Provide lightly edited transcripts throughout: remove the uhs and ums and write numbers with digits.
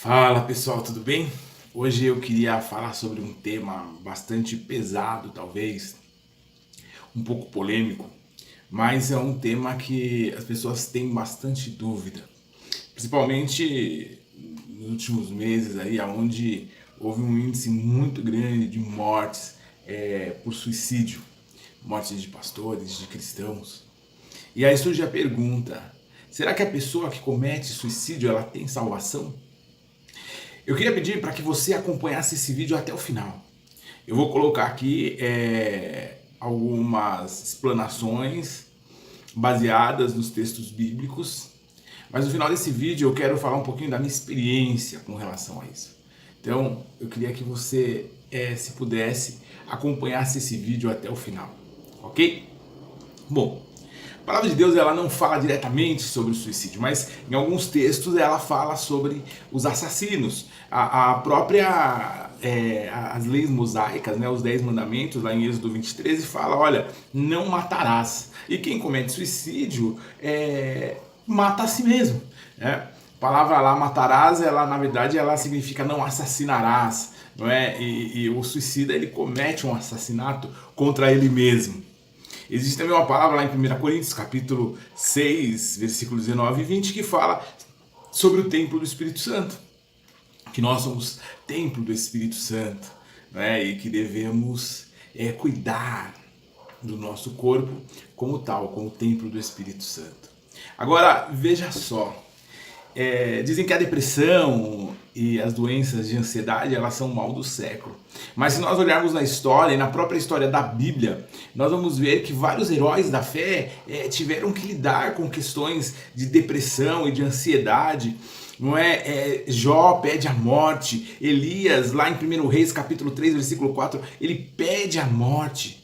Fala pessoal, tudo bem? Hoje eu queria falar sobre um tema bastante pesado, talvez, um pouco polêmico, mas é um tema que as pessoas têm bastante dúvida, principalmente nos últimos meses aí, onde houve um índice muito grande de mortes por suicídio, mortes de pastores, de cristãos. E aí surge a pergunta: será que a pessoa que comete suicídio ela tem salvação? Eu queria pedir para que você acompanhasse esse vídeo até o final. Eu vou colocar aqui algumas explanações baseadas nos textos bíblicos, mas no final desse vídeo eu quero falar um pouquinho da minha experiência com relação a isso. Então eu queria que você, se pudesse, acompanhasse esse vídeo até o final, ok? Bom, a palavra de Deus ela não fala diretamente sobre o suicídio, mas em alguns textos ela fala sobre os assassinos. A própria, as leis mosaicas, né, os 10 mandamentos, lá em Êxodo 23, fala, olha, não matarás. E quem comete suicídio mata a si mesmo. Né? A palavra lá, matarás, ela na verdade ela significa não assassinarás. Não é? E o suicida ele comete um assassinato contra ele mesmo. Existe também uma palavra lá em 1 Coríntios, capítulo 6, versículos 19 e 20, que fala sobre o templo do Espírito Santo. Que nós somos templo do Espírito Santo, né? E que devemos cuidar do nosso corpo como tal, como templo do Espírito Santo. Agora, veja só. Dizem que a depressão e as doenças de ansiedade elas são o mal do século. Mas se nós olharmos na história e na própria história da Bíblia, nós vamos ver que vários heróis da fé tiveram que lidar com questões de depressão e de ansiedade. Não é? Jó pede a morte, Elias lá em 1 Reis capítulo 3 versículo 4, ele pede a morte,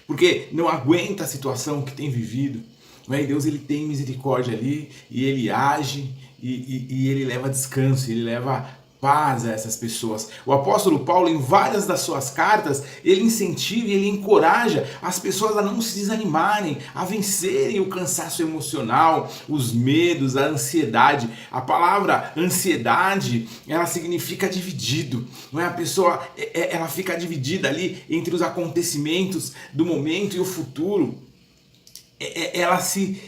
porque não aguenta a situação que tem vivido. Não é? E Deus ele tem misericórdia ali e ele age e ele leva descanso, ele leva paz a essas pessoas. O apóstolo Paulo, em várias das suas cartas, ele incentiva e ele encoraja as pessoas a não se desanimarem, a vencerem o cansaço emocional, os medos, a ansiedade. A palavra ansiedade, ela significa dividido. Não é? A pessoa ela fica dividida ali entre os acontecimentos do momento e o futuro. Ela se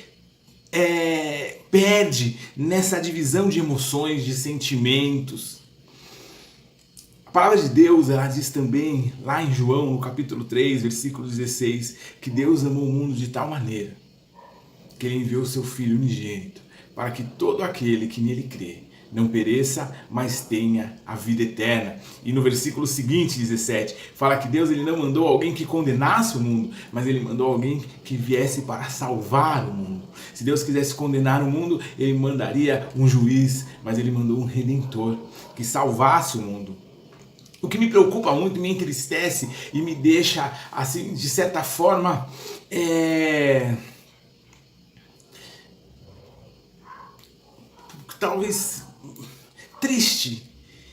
perde nessa divisão de emoções, de sentimentos. A palavra de Deus ela diz também, lá em João, no capítulo 3, versículo 16, que Deus amou o mundo de tal maneira que Ele enviou o seu Filho unigênito, para que todo aquele que nele crê não pereça, mas tenha a vida eterna. E no versículo seguinte, 17, fala que Deus ele não mandou alguém que condenasse o mundo, mas ele mandou alguém que viesse para salvar o mundo. Se Deus quisesse condenar o mundo, ele mandaria um juiz, mas ele mandou um redentor que salvasse o mundo. O que me preocupa muito, me entristece e me deixa, assim, de certa forma, talvez triste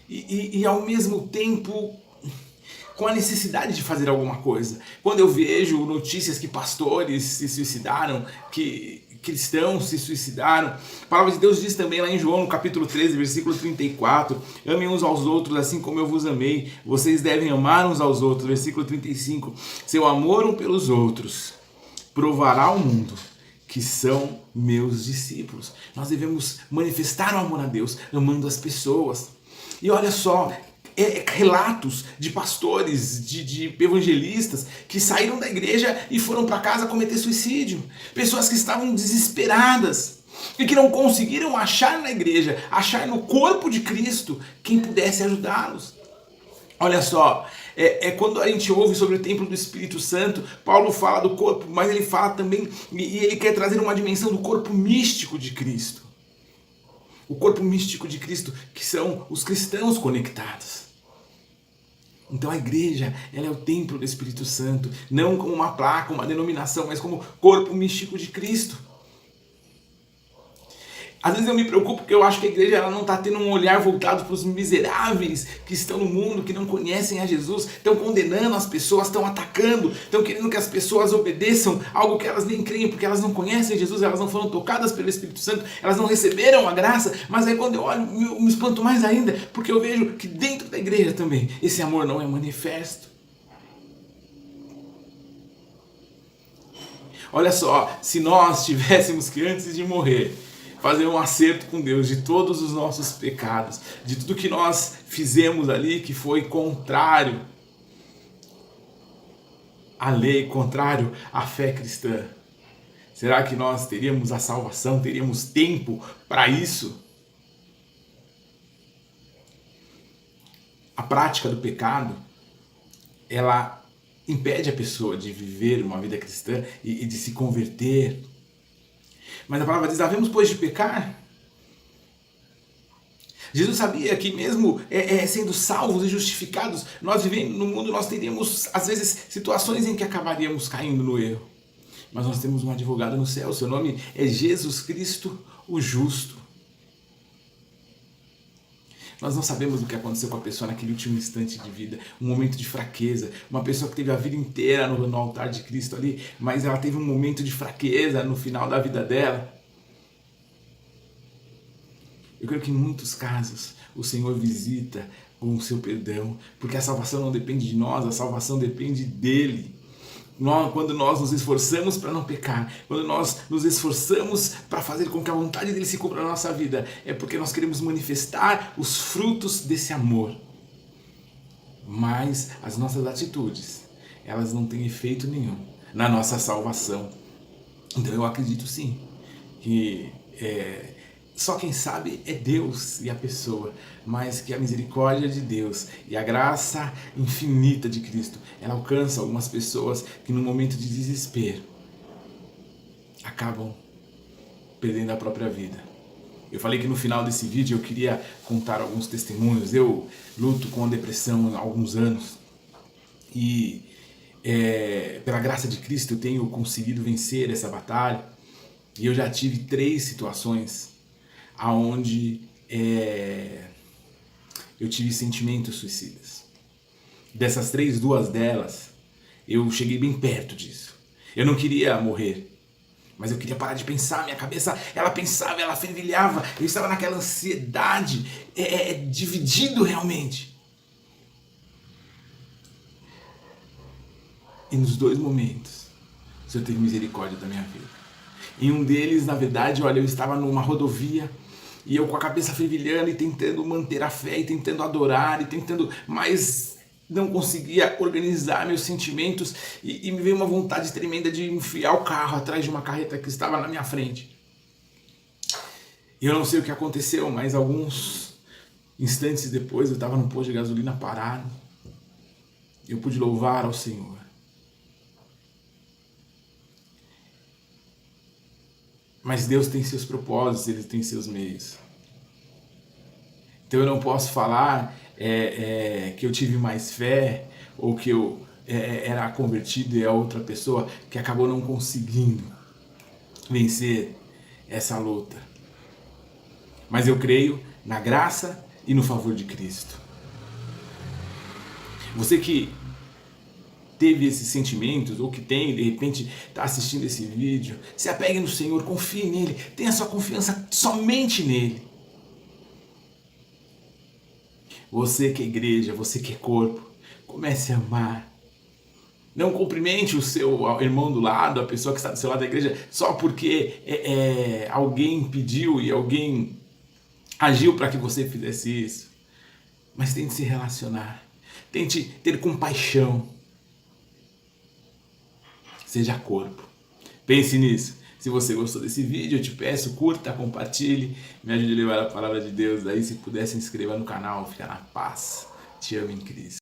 e ao mesmo tempo com a necessidade de fazer alguma coisa. Quando eu vejo notícias que pastores se suicidaram, que cristãos se suicidaram, a palavra de Deus diz também lá em João, no capítulo 13, versículo 34, amem uns aos outros assim como eu vos amei, vocês devem amar uns aos outros, versículo 35, seu amor um pelos outros provará ao mundo que são meus discípulos. Nós devemos manifestar o amor a Deus, amando as pessoas. E olha só, relatos de pastores, de evangelistas que saíram da igreja e foram para casa cometer suicídio. Pessoas que estavam desesperadas e que não conseguiram achar na igreja, achar no corpo de Cristo quem pudesse ajudá-los. Olha só, quando a gente ouve sobre o templo do Espírito Santo, Paulo fala do corpo, mas ele fala também, e ele quer trazer uma dimensão do corpo místico de Cristo. O corpo místico de Cristo, que são os cristãos conectados. Então a igreja, ela é o templo do Espírito Santo, não como uma placa, uma denominação, mas como corpo místico de Cristo. Às vezes eu me preocupo porque eu acho que a igreja ela não está tendo um olhar voltado para os miseráveis que estão no mundo, que não conhecem a Jesus, estão condenando as pessoas, estão atacando, estão querendo que as pessoas obedeçam algo que elas nem creem, porque elas não conhecem Jesus, elas não foram tocadas pelo Espírito Santo, elas não receberam a graça. Mas aí quando eu olho, eu me espanto mais ainda, porque eu vejo que dentro da igreja também esse amor não é manifesto. Olha só, se nós tivéssemos que antes de morrer fazer um acerto com Deus de todos os nossos pecados, de tudo que nós fizemos ali que foi contrário à lei, contrário à fé cristã, será que nós teríamos a salvação, teríamos tempo para isso? A prática do pecado, ela impede a pessoa de viver uma vida cristã e de se converter. Mas a palavra diz, havemos pois de pecar? Jesus sabia que mesmo sendo salvos e justificados, nós vivendo no mundo, nós teríamos às vezes situações em que acabaríamos caindo no erro. Mas nós temos um advogado no céu, seu nome é Jesus Cristo, o justo. Nós não sabemos o que aconteceu com a pessoa naquele último instante de vida, um momento de fraqueza, uma pessoa que teve a vida inteira no altar de Cristo ali, mas ela teve um momento de fraqueza no final da vida dela. Eu creio que em muitos casos o Senhor visita com o seu perdão, porque a salvação não depende de nós, a salvação depende dele. Quando nós nos esforçamos para não pecar, quando nós nos esforçamos para fazer com que a vontade dele se cumpra na nossa vida, é porque nós queremos manifestar os frutos desse amor. Mas as nossas atitudes, elas não têm efeito nenhum na nossa salvação. Então eu acredito sim, que só quem sabe é Deus e a pessoa, mas que a misericórdia de Deus e a graça infinita de Cristo, ela alcança algumas pessoas que no momento de desespero acabam perdendo a própria vida. Eu falei que no final desse vídeo eu queria contar alguns testemunhos. Eu luto com a depressão há alguns anos e pela graça de Cristo eu tenho conseguido vencer essa batalha, e eu já tive 3 situações aonde eu tive sentimentos suicidas. Dessas 3, 2 delas, eu cheguei bem perto disso. Eu não queria morrer, mas eu queria parar de pensar. Minha cabeça, ela pensava, ela fervilhava. Eu estava naquela ansiedade, dividido realmente. E nos 2 momentos, o Senhor teve misericórdia da minha vida. Em um deles, na verdade, olha, eu estava numa rodovia e eu com a cabeça fervilhando e tentando manter a fé e tentando adorar e tentando, mas não conseguia organizar meus sentimentos e me veio uma vontade tremenda de enfiar o carro atrás de uma carreta que estava na minha frente. E eu não sei o que aconteceu, mas alguns instantes depois eu estava num posto de gasolina parado. Eu pude louvar ao Senhor. Mas Deus tem seus propósitos, Ele tem seus meios. Então eu não posso falar que eu tive mais fé, ou que eu era convertido e a outra pessoa que acabou não conseguindo vencer essa luta. Mas eu creio na graça e no favor de Cristo. Você que teve esses sentimentos, ou que tem, de repente está assistindo esse vídeo, se apegue no Senhor, confie nele, tenha sua confiança somente nele. Você que é igreja, você que é corpo, comece a amar. Não cumprimente o seu irmão do lado, a pessoa que está do seu lado da igreja, só porque alguém pediu e alguém agiu para que você fizesse isso. Mas tente se relacionar, tente ter compaixão. Seja corpo. Pense nisso. Se você gostou desse vídeo, eu te peço, curta, compartilhe, me ajude a levar a palavra de Deus. Daí, se puder, se inscreva no canal, fica na paz. Te amo em Cristo.